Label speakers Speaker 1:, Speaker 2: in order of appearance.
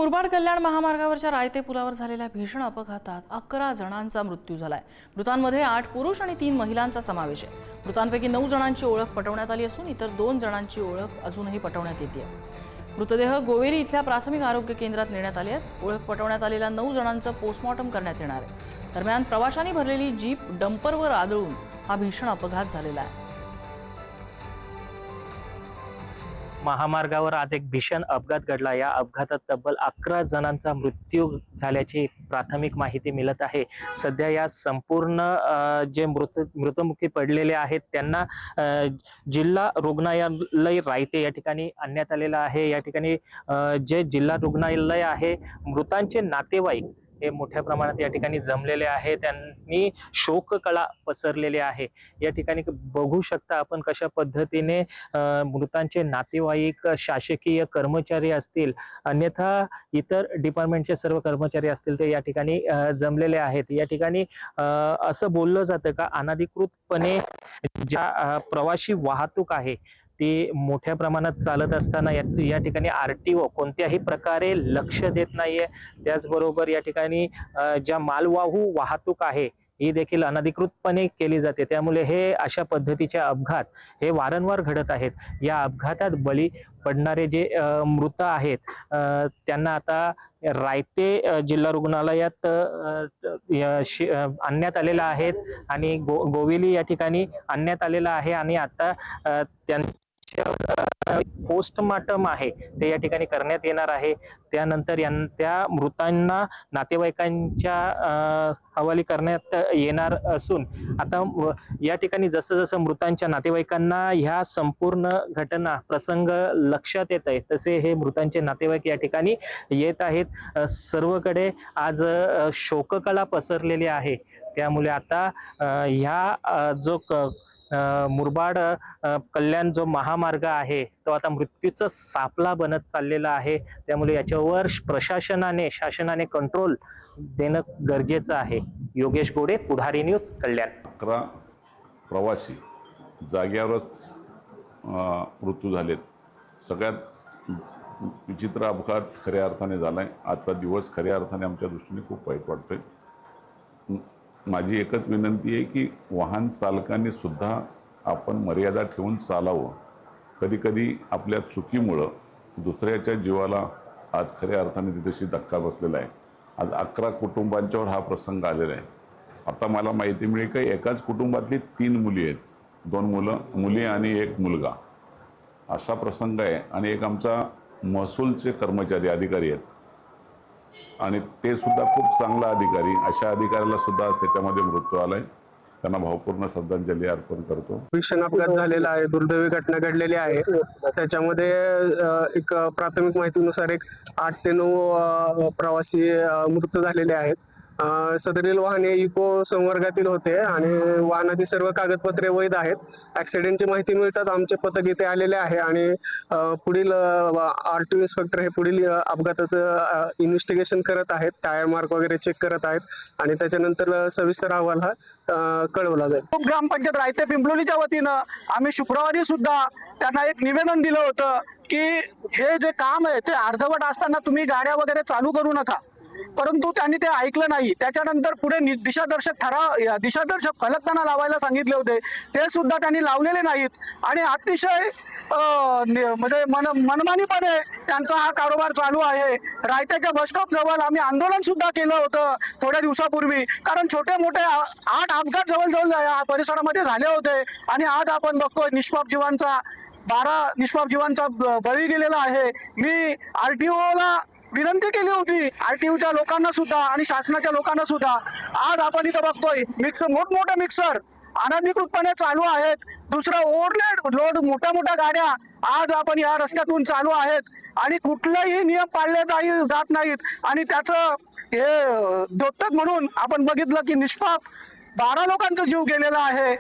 Speaker 1: मुरबाड कल्याण महामार्गावरच्या रायते पुलावर झालेल्या भीषण अपघातात 11 जणांचा मृत्यू झालाय। मृतांमध्ये 8 पुरुष आणि 3 महिलांचा समावेश आहे। मृतांपैकी 9 जणांची ओळख पटवण्यात आली असून इतर 2 जणांची ओळख अजूनही पटवण्यात येते। मृतदेह गोवेली इथल्या प्राथमिक आरोग्य केंद्रात नेण्यात आले आहेत। ओळख पटवण्यात आलेल्या 9 जणांचं पोस्टमॉर्टम करण्यात येणार आहे। दरम्यान प्रवाशांनी भरलेली जीप डंपरवर आदळून हा भीषण अपघात झालेला आहे।
Speaker 2: महामार्गावर आज एक भीषण अपघात घडला। या अपघातात तब्बल 11 जणांचा मृत्यू झाल्याची प्राथमिक माहिती मिळत आहे। सध्या या संपूर्ण जे मृतमुखी पडलेले आहेत त्यांना जिल्हा रुग्णालय रायते या ठिकाणी आणण्यात आलेलं आहे। या ठिकाणी जे जिल्हा रुग्णालय आहे, मृतांचे नातेवाईक हे मोठ्या प्रमाणात या ठिकाणी जमलेले आहे। त्यांनी शोककळा पसरलेली आहे। या ठिकाणी बघू शकता आपण कशा पद्धतीने मृतांचे नातेवाईक, शासकीय कर्मचारी असतील, अन्यथा इतर डिपार्टमेंटचे सर्व कर्मचारी असतील ते या ठिकाणी जमलेले आहेत। या ठिकाणी असं बोललं जातं का अनधिकृतपणे ज्या प्रवासी वाहतूक आहे ती मोठ्या प्रमाणात चालत असताना या ठिकाणी आरटीओ कोणत्याही प्रकारे लक्ष देत नाहीये। त्याचबरोबर या ठिकाणी ज्या मालवाहू वाहतूक आहे ही देखील अनधिकृतपणे केली जाते। त्यामुळे हे अशा पद्धतीचे अपघात हे वारंवार घडत आहेत। या अपघातात बळी पडणारे जे मृत आहेत त्यांना आता रायते जिल्हा रुग्णालयात आणण्यात आलेलं आहे आणि गोवेली या ठिकाणी आणण्यात आलेलं आहे आणि आता पोस्टमॉर्टम आहे ते या ठिकाणी करण्यात येणार आहे। त्यानंतर त्या मृतांना नातेवाईकांच्या हवाली करण्यात येणार असून आता या ठिकाणी जसं जसं मृतांच्या नातेवाईकांना ह्या संपूर्ण घटना प्रसंग लक्षात येत आहे तसे हे मृतांचे नातेवाईक या ठिकाणी येत आहेत। सर्वकडे आज शोककळा पसरलेली आहे। त्यामुळे आता ह्या जो मुरबाड कल्याण जो महामार्ग आहे तो आता मृत्यूचा सापळा बनत चाललेला आहे। त्यामुळे याच्यावर शासनाने कंट्रोल देणं गरजेचं आहे। योगेश गोडे, पुढारी न्यूज, कल्याण।
Speaker 3: 11 प्रवासी जाग्यावरच मृत्यू झालेत। सगळ्यात विचित्र अपघात खऱ्या अर्थाने झालाय। आजचा दिवस खऱ्या अर्थाने आमच्या दृष्टीने खूप वाईट वाटतोय। माझी एकच विनंती आहे की वाहन चालकांनी सुद्धा आपण मर्यादा ठेवून चालावं। कधी कधी आपल्या चुकीमुळं दुसऱ्याच्या जीवाला आज खऱ्या अर्थाने तिथेशी धक्का बसलेला आहे। आज 11 कुटुंबांच्यावर हा प्रसंग आलेला आहे। आता मला माहिती मिळेल की एकाच कुटुंबातली 3 मुली आहेत, 2 मुली आणि 1 मुलगा असा प्रसंग आहे। आणि एक आमचा महसूलचे कर्मचारी अधिकारी आहेत आणि ते सुद्धा खूप चांगला अधिकारी, अशा अधिकाऱ्याला सुद्धा त्याच्यामध्ये मृत्यू आलाय। त्यांना भावपूर्ण श्रद्धांजली अर्पण करतो।
Speaker 4: भीषण अपघात झालेला आहे, दुर्दैवी घटना घडलेली आहे। त्याच्यामध्ये एक प्राथमिक माहितीनुसार 8 ते 9 प्रवासी मृत झालेले आहेत। सदरील वाहने इको संवर्गातील होते आणि वाहनाची सर्व कागदपत्रे वैध आहेत। ऍक्सिडेंटची माहिती मिळतात आमचे पथक इथे आलेले आहे आणि पुढील आरटीओ इन्स्पेक्टर हे पुढील अपघाताचं इन्व्हेस्टिगेशन करत आहेत, टायर मार्क वगैरे चेक करत आहेत आणि त्याच्यानंतर सविस्तर अहवाल हा कळवला जाईल।
Speaker 5: ग्रामपंचायत रायते पिंपलोलीच्या वतीनं आम्ही शुक्रवारी सुद्धा त्यांना एक निवेदन दिलं होतं की हे जे काम आहे ते अर्धवट असताना तुम्ही गाड्या वगैरे चालू करू नका, परंतु त्यांनी ते ऐकलं नाही। त्याच्यानंतर पुढे दिशादर्शक फलक त्यांना लावायला सांगितले होते, ते सुद्धा त्यांनी लावलेले नाहीत आणि अतिशय म्हणजे मनमानीपणे त्यांचा हा कारभार चालू आहे। रायत्याच्या बसस्टॉप जवळ आम्ही आंदोलन सुद्धा केलं होतं थोड्या दिवसापूर्वी, कारण छोटे मोठे 8 अपघात जवळजवळ या परिसरामध्ये झाले होते आणि आज आपण बघतोय निष्पाप जीवांचा 12 निष्पाप जीवांचा बळी गेलेला आहे। मी आरटीओला विनंती केली होती, आरटीओच्या लोकांना सुद्धा आणि शासनाच्या लोकांना सुद्धा। आज आपण इथं बघतोय मोठमोठे मिक्सर अनधिकृतपणे चालू आहेत। दुसरा लोड मोठ्या गाड्या आज आपण या रस्त्यातून चालू आहेत आणि कुठलाही नियम पाळले जात नाहीत आणि त्याचं हे द्योतक म्हणून आपण बघितलं की निष्पाप 12 लोकांचा जीव गेलेला आहे।